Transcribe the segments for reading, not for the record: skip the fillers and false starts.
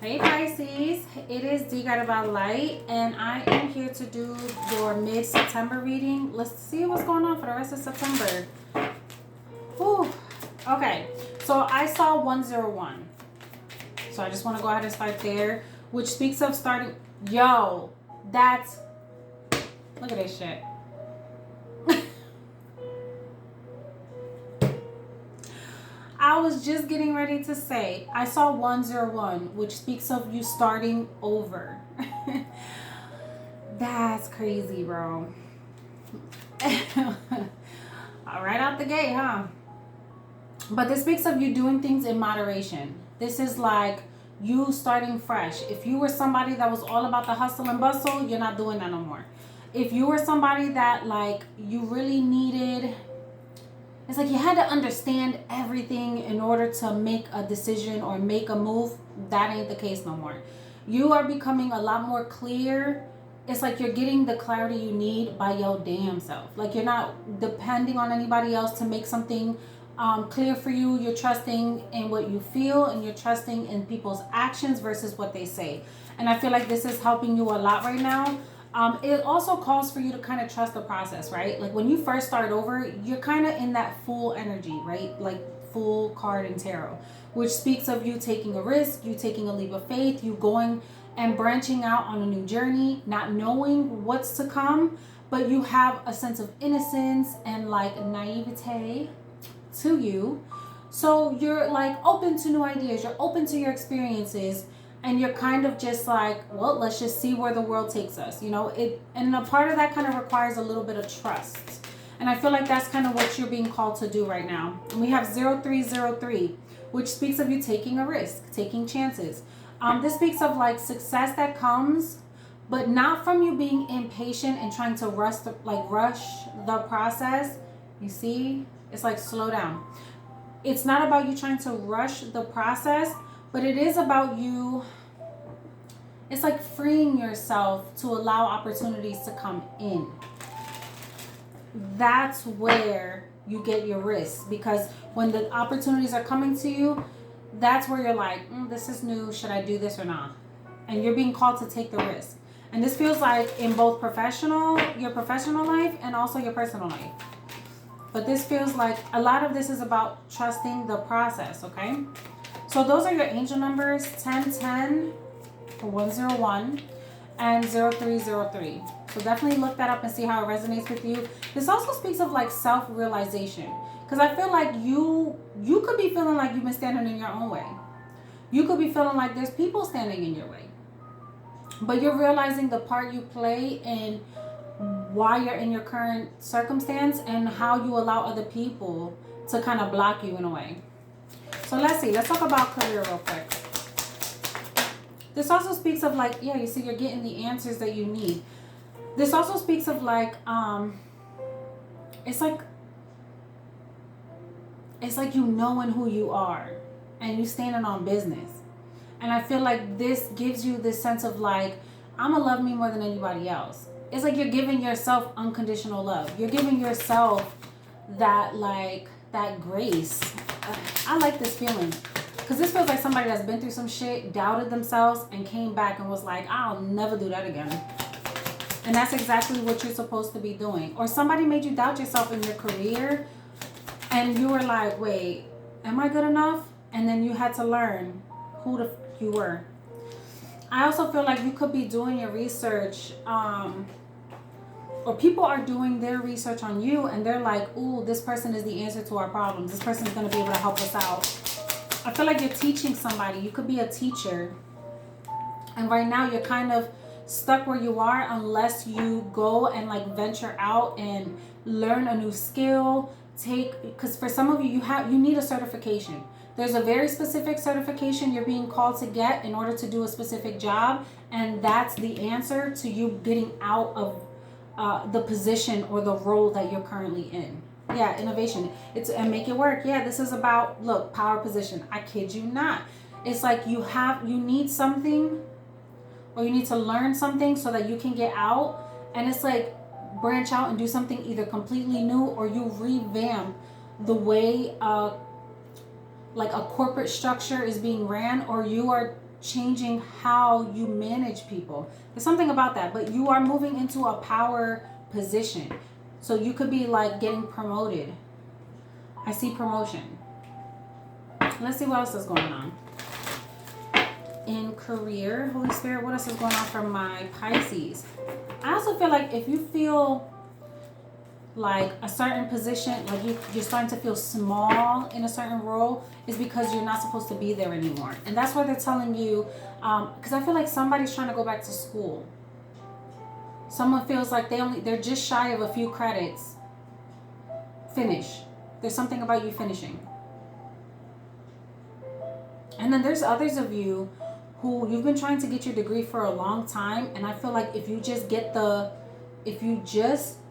Hey Pisces, it is Deeguidedbylight, and I am here to do your mid-September reading. Let's see what's going on for the rest of September. Whew. Okay, so I saw 101. So I just want to go ahead and start there, which speaks of starting. Yo, that's. Look at this shit. I was just getting ready to say, I saw 101, which speaks of you starting over. That's crazy, bro. Right out the gate, huh? But this speaks of you doing things in moderation. This is like you starting fresh. If you were somebody that was all about the hustle and bustle, you're not doing that no more. If you were somebody that like you really needed... It's like you had to understand everything in order to make a decision or make a move. That ain't the case no more. You are becoming a lot more clear. It's like you're getting the clarity you need by your damn self. Like you're not depending on anybody else to make something clear for you. You're trusting in what you feel, and you're trusting in people's actions versus what they say. And I feel like this is helping you a lot right now. It also calls for you to kind of trust the process, right? Like when you first start over, you're kind of in that full energy, right? Like full card in tarot, which speaks of you taking a risk, you taking a leap of faith, you going and branching out on a new journey, not knowing what's to come, but you have a sense of innocence and like naivete to you. So you're like open to new ideas, you're open to your experiences. And you're kind of just like, well, let's just see where the world takes us, you know. And a part of that kind of requires a little bit of trust. And I feel like that's kind of what you're being called to do right now. And we have 0303, which speaks of you taking a risk, taking chances. This speaks of like success that comes, but not from you being impatient and trying to rush the process. You see, it's like slow down. It's not about you trying to rush the process, but it is about you, it's like freeing yourself to allow opportunities to come in. That's where you get your risks, because when the opportunities are coming to you, that's where you're like, this is new, should I do this or not? And you're being called to take the risk. And this feels like in both your professional life and also your personal life. But this feels like a lot of this is about trusting the process, okay? So those are your angel numbers, 1010, 101, and 0303. So definitely look that up and see how it resonates with you. This also speaks of like self-realization, because I feel like you could be feeling like you've been standing in your own way. You could be feeling like there's people standing in your way. But you're realizing the part you play in why you're in your current circumstance and how you allow other people to kind of block you in a way. So let's see. Let's talk about career real quick. This also speaks of like, yeah, you see, you're getting the answers that you need. This also speaks of like, it's like you knowing who you are and you standing on business. And I feel like this gives you this sense of like, I'ma love me more than anybody else. It's like you're giving yourself unconditional love. You're giving yourself that grace. I like this feeling, because this feels like somebody that's been through some shit, doubted themselves, and came back and was like, I'll never do that again. And that's exactly what you're supposed to be doing. Or somebody made you doubt yourself in your career, and you were like, wait, am I good enough? And then you had to learn who the f you were. I also feel like you could be doing your research, or people are doing their research on you, and they're like, ooh, this person is the answer to our problems. This person is going to be able to help us out. I feel like you're teaching somebody. You could be a teacher. And right now you're kind of stuck where you are unless you go and like venture out and learn a new skill. Because for some of you, you need a certification. There's a very specific certification you're being called to get in order to do a specific job. And that's the answer to you getting out of the position or the role that you're currently in. Yeah, innovation. And make it work. Yeah, this is about, look, power position. I kid you not. It's like you need something, or you need to learn something so that you can get out. And it's like branch out and do something either completely new, or you revamp the way like a corporate structure is being ran, or you are changing how you manage people. There's something about that, but you are moving into a power position. So you could be like getting promoted. I see promotion. Let's see what else is going on. In career, Holy Spirit, what else is going on for my Pisces? I also feel like if you feel like a certain position, like you're starting to feel small in a certain role, is because you're not supposed to be there anymore. And that's why they're telling you, because I feel like somebody's trying to go back to school. Someone feels like they're just shy of a few credits. Finish. There's something about you finishing. And then there's others of you who you've been trying to get your degree for a long time, and I feel like if you just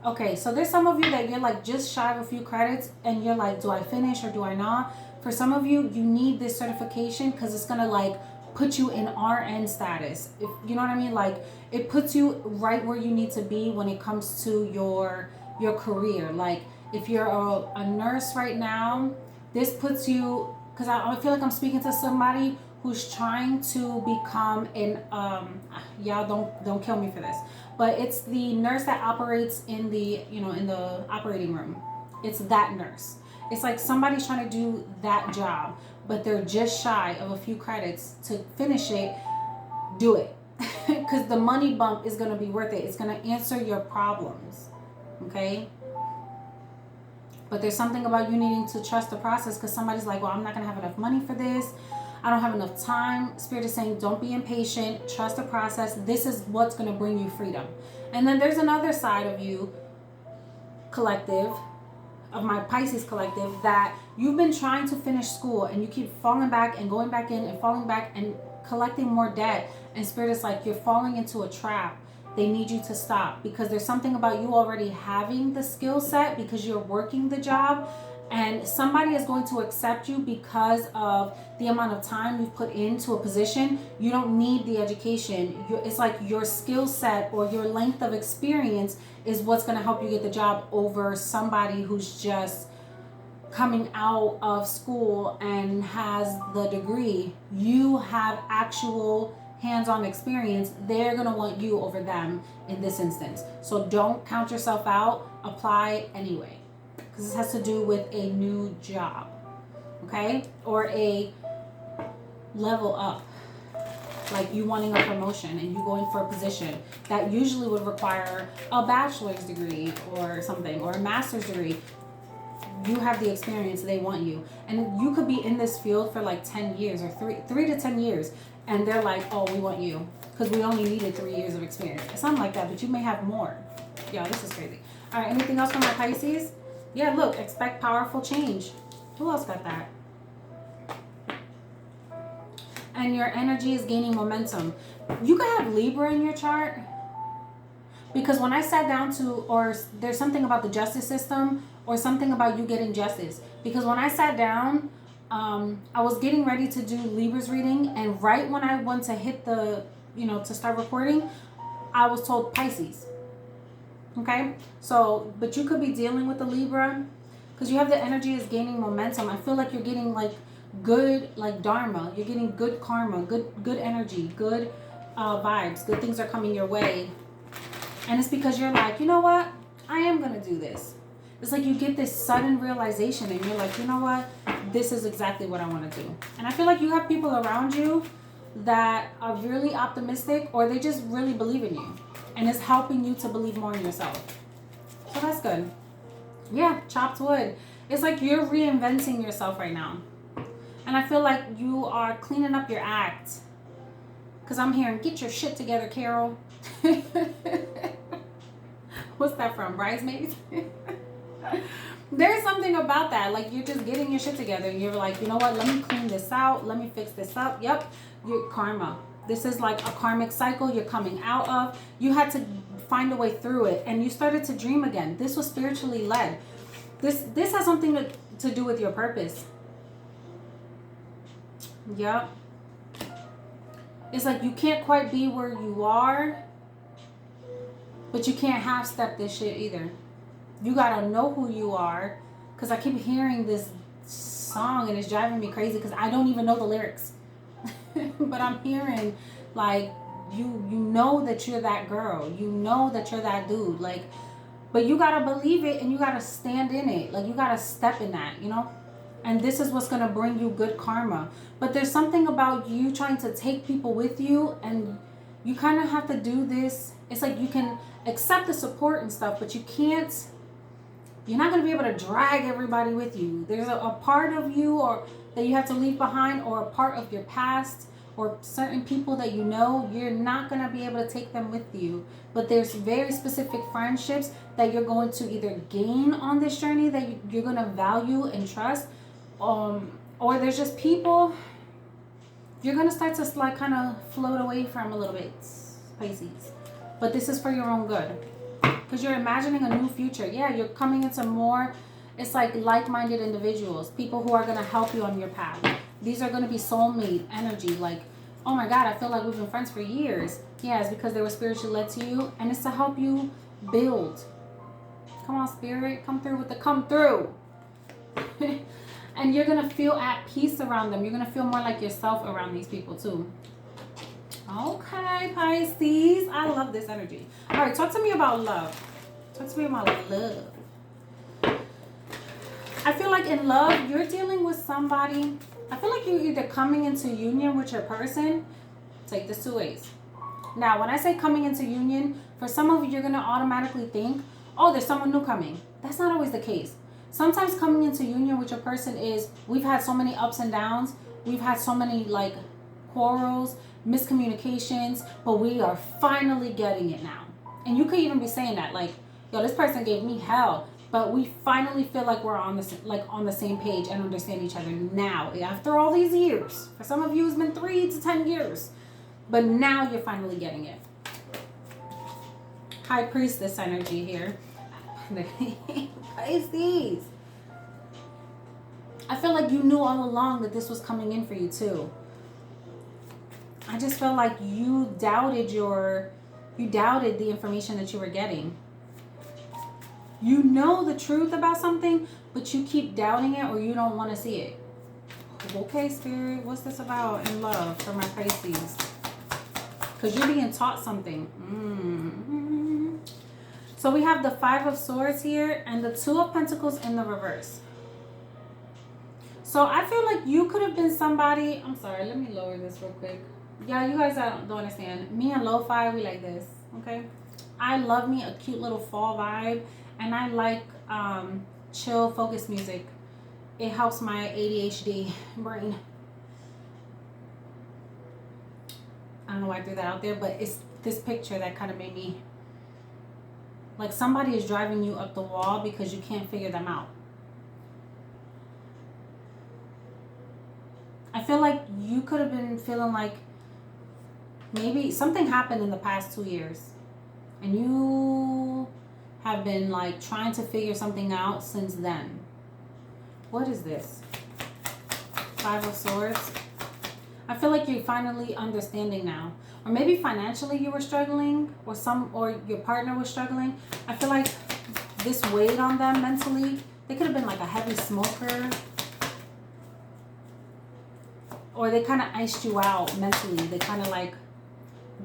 okay, so there's some of you that you're like just shy of a few credits and you're like, do I finish or do I not? For some of you, you need this certification because it's gonna like put you in RN status. If you know what I mean, like it puts you right where you need to be when it comes to your career. Like if you're a nurse right now, this puts you, because I feel like I'm speaking to somebody who's trying to become an y'all don't kill me for this, but it's the nurse that operates in the in the operating room. It's that nurse. It's like somebody's trying to do that job, but they're just shy of a few credits to finish it. Do it, because the money bump is going to be worth it. It's going to answer your problems. Okay. But there's something about you needing to trust the process, because somebody's like, well, I'm not going to have enough money for this. I don't have enough time. Spirit is saying, don't be impatient. Trust the process. This is what's going to bring you freedom. And then there's another side of you, collective, of my Pisces collective, that you've been trying to finish school and you keep falling back and going back in and falling back and collecting more debt. And Spirit is like, you're falling into a trap. They need you to stop, because there's something about you already having the skill set because you're working the job, and somebody is going to accept you because of the amount of time you've put into a position. You don't need the education. It's like your skill set or your length of experience is what's going to help you get the job over somebody who's just coming out of school and has the degree. You have actual hands-on experience. They're going to want you over them in this instance. So don't count yourself out. Apply anyway, because this has to do with a new job, okay? Or a level up, like you wanting a promotion and you going for a position that usually would require a bachelor's degree or something, or a master's degree. You have the experience, they want you. And you could be in this field for like 10 years or 3 to 10 years. And they're like, oh, we want you because we only needed 3 years of experience. It's something like that, but you may have more. Yeah, this is crazy. All right, anything else from my Pisces? Yeah, look, expect powerful change. Who else got that? And your energy is gaining momentum. You could have Libra in your chart, because when I sat down or there's something about the justice system or something about you getting justice. Because when I sat down, I was getting ready to do Libra's reading, and right when I went to hit the, to start recording, I was told Pisces. Okay, so, but you could be dealing with the Libra, because you have the energy is gaining momentum. I feel like you're getting like good, like dharma. You're getting good karma, good energy, good vibes. Good things are coming your way, and it's because you're like, you know what, I am gonna do this. It's like you get this sudden realization, and you're like, you know what, this is exactly what I want to do. And I feel like you have people around you that are really optimistic, or they just really believe in you, and it's helping you to believe more in yourself. So that's good. Yeah, chopped wood. It's like you're reinventing yourself right now. And I feel like you are cleaning up your act. Because I'm hearing, get your shit together, Carol. What's that from? Bridesmaids? There's something about that. Like you're just getting your shit together. And you're like, you know what? Let me clean this out. Let me fix this up. Yep. Your karma. This is like a karmic cycle you're coming out of. You had to find a way through it, and you started to dream again. This was spiritually led. This has something to do with your purpose. Yep. It's like you can't quite be where you are, but you can't half-step this shit either. You gotta know who you are, because I keep hearing this song and it's driving me crazy because I don't even know the lyrics. But I'm hearing like you know that you're that girl. You know that you're that dude. Like, but you gotta believe it and you gotta stand in it. Like, you gotta step in that, you know? And this is what's gonna bring you good karma. But there's something about you trying to take people with you, and you kind of have to do this. It's like you can accept the support and stuff, but you can't, you're not going to be able to drag everybody with you. There's a part of you or that you have to leave behind, or a part of your past, or certain people that you know, you're not going to be able to take them with you. But there's very specific friendships that you're going to either gain on this journey that you're going to value and trust, or there's just people you're going to start to like kind of float away from a little bit, Pisces. But this is for your own good. Because you're imagining a new future. Yeah, you're coming into more, it's like like-minded individuals. People who are going to help you on your path. These are going to be soulmate energy. Like, oh my God, I feel like we've been friends for years. Yeah, it's because they were spiritually led to you. And it's to help you build. Come on, Spirit. Come through with the come through. And you're going to feel at peace around them. You're going to feel more like yourself around these people too. Okay, Pisces. I love this energy. All right, talk to me about love. Talk to me about love. I feel like in love, you're dealing with somebody. I feel like you're either coming into union with your person. Take this two ways. Now, when I say coming into union, for some of you, you're going to automatically think, oh, there's someone new coming. That's not always the case. Sometimes coming into union with your person is, we've had so many ups and downs. We've had so many like quarrels, miscommunications, but we are finally getting it now. And you could even be saying that, like, yo, this person gave me hell, but we finally feel like we're on the same page and understand each other now. After all these years, for some of you, it's been 3 to 10 years, but now you're finally getting it. High Priestess energy here. Pisces. I feel like you knew all along that this was coming in for you too. I just felt like you doubted the information that you were getting. You know the truth about something, but you keep doubting it, or you don't want to see it. Okay, Spirit, what's this about in love for my Pisces? Because you're being taught something. So we have the 5 of Swords here and the 2 of Pentacles in the reverse. So I feel like you could have been somebody. I'm sorry, let me lower this real quick. Yeah, you guys don't understand. Me and lo-fi, we like this, okay? I love me a cute little fall vibe, and I like chill, focused music. It helps my ADHD brain. I don't know why I threw that out there, but it's this picture that kind of made me... Like somebody is driving you up the wall because you can't figure them out. I feel like you could have been feeling like maybe something happened in the past 2 years. And you have been like trying to figure something out since then. What is this? 5 of Swords. I feel like you're finally understanding now. Or maybe financially you were struggling, or your partner was struggling. I feel like this weighed on them mentally. They could have been like a heavy smoker. Or they kind of iced you out mentally. They kind of like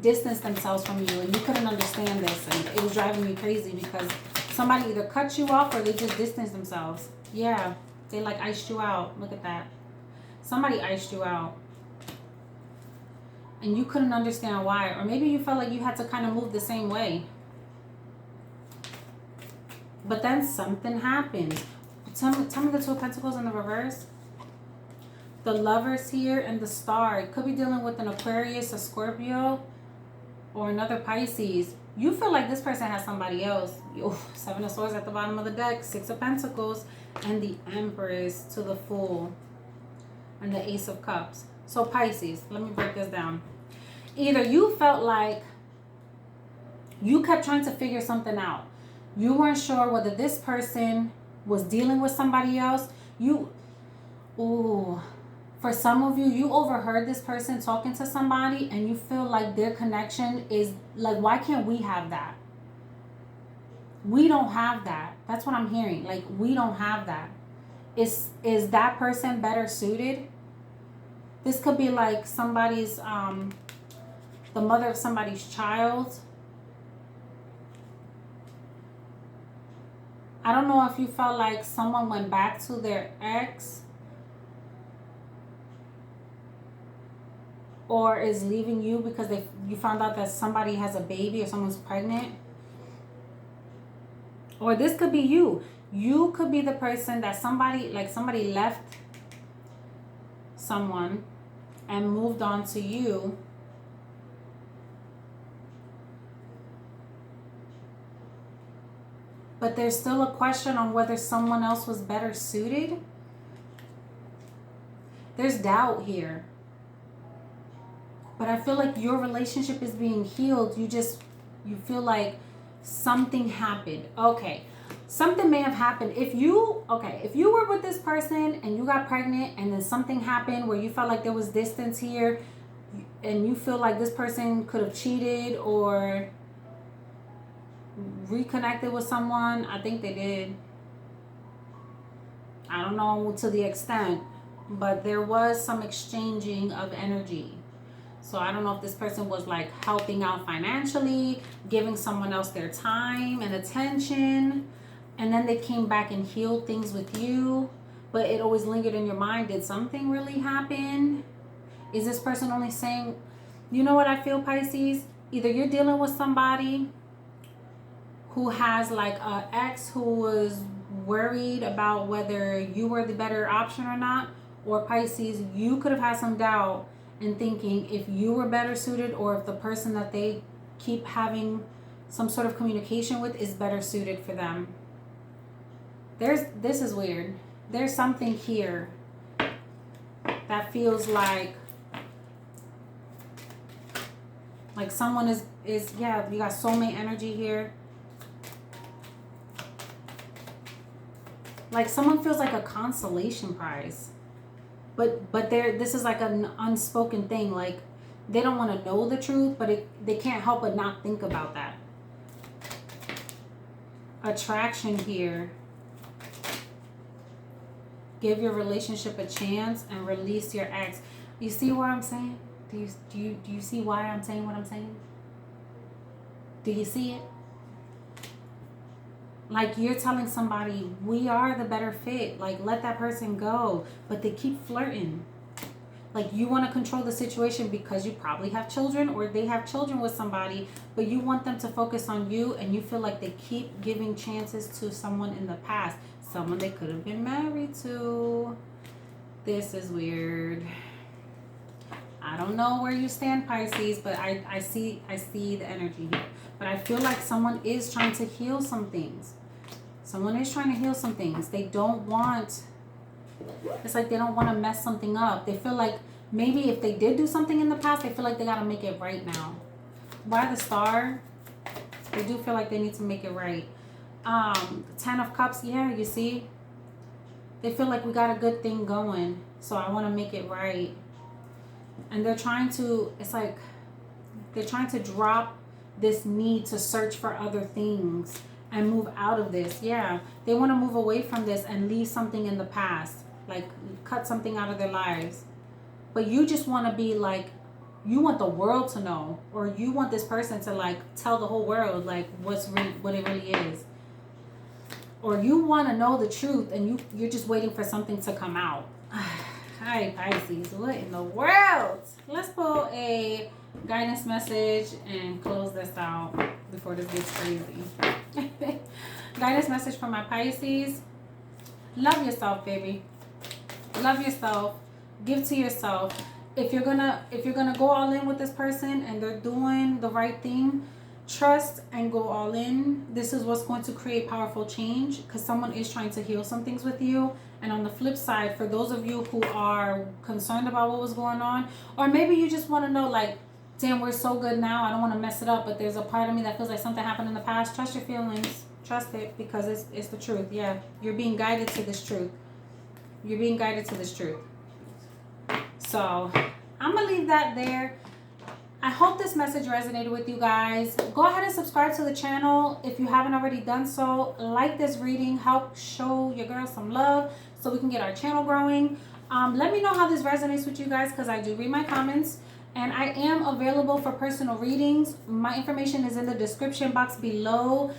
distanced themselves from you, and you couldn't understand this, and it was driving you crazy because somebody either cut you off or they just distanced themselves. Yeah, they like iced you out. Look at that. Somebody iced you out. And you couldn't understand why. Or maybe you felt like you had to kind of move the same way. But then something happened. Tell me the 2 of Pentacles in the reverse. The Lovers here and the Star. It could be dealing with an Aquarius, a Scorpio, or another Pisces. You feel like this person has somebody else. 7 of Swords at the bottom of the deck. 6 of Pentacles. And the Empress to the Fool. And the Ace of Cups. So Pisces, let me break this down. Either you felt like you kept trying to figure something out. You weren't sure whether this person was dealing with somebody else. For some of you, you overheard this person talking to somebody and you feel like their connection is like, why can't we have that? We don't have that. That's what I'm hearing. Like, we don't have that. Is that person better suited? This could be like somebody's, the mother of somebody's child. I don't know if you felt like someone went back to their ex or is leaving you because you found out that somebody has a baby or someone's pregnant. Or this could be you. You could be the person that somebody left someone and moved on to you. But there's still a question on whether someone else was better suited. There's doubt here. But I feel like your relationship is being healed. You feel like something happened. Okay. Something may have happened. If you were with this person and you got pregnant and then something happened where you felt like there was distance here and you feel like this person could have cheated or reconnected with someone, I think they did. I don't know to the extent, but there was some exchanging of energy. So I don't know if this person was like helping out financially, giving someone else their time and attention, and then they came back and healed things with you, but it always lingered in your mind. Did something really happen? Is this person only saying, you know what I feel, Pisces? Either you're dealing with somebody who has like an ex who was worried about whether you were the better option or not, or Pisces, you could have had some doubt in thinking if you were better suited or if the person that they keep having some sort of communication with is better suited for them. This is weird. There's something here that feels like someone is yeah, you got soulmate energy here. Like someone feels like a consolation prize. But this is like an unspoken thing. Like they don't want to know the truth, but they can't help but not think about that. Attraction here. Give your relationship a chance and release your ex. You see what I'm saying? Do you see why I'm saying what I'm saying? Do you see it? Like you're telling somebody, we are the better fit. Like let that person go. But they keep flirting. Like you want to control the situation because you probably have children or they have children with somebody. But you want them to focus on you and you feel like they keep giving chances to someone in the past. Someone they could have been married to. This is weird. I don't know where you stand, Pisces, but I see the energy here. But I feel like someone is trying to heal some things. Someone is trying to heal some things. They don't want, it's like they don't want to mess something up. They feel like maybe if they did do something in the past, they feel like they got to make it right now. Why the star? They do feel like they need to make it right. 10 of Cups, yeah, you see? They feel like we got a good thing going, so I want to make it right. And they're trying to, it's like, they're trying to drop this need to search for other things and move out of this. Yeah, they want to move away from this and leave something in the past, like cut something out of their lives. But you just want to be like, you want the world to know, or you want this person to like tell the whole world like what it really is. Or you want to know the truth and you're just waiting for something to come out. Hi, Pisces. What in the world? Let's pull a guidance message and close this out before this gets crazy. Guidance message from my Pisces. Love yourself, baby. Love yourself. Give to yourself. If you're gonna go all in with this person and they're doing the right thing, trust and go all in. This is what's going to create powerful change because someone is trying to heal some things with you. And on the flip side, for those of you who are concerned about what was going on, or maybe you just want to know like, damn, we're so good now, I don't want to mess it up, but there's a part of me that feels like something happened in the past. Trust your feelings. Trust it because it's the truth. Yeah, you're being guided to this truth. You're being guided to this truth. So I'm going to leave that there. I hope this message resonated with you guys. Go ahead and subscribe to the channel if you haven't already done so. Like this reading. Help show your girl some love so we can get our channel growing. Let me know how this resonates with you guys, because I do read my comments. And I am available for personal readings. My information is in the description box below.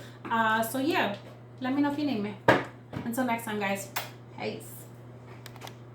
So yeah, let me know if you need me. Until next time, guys. Peace.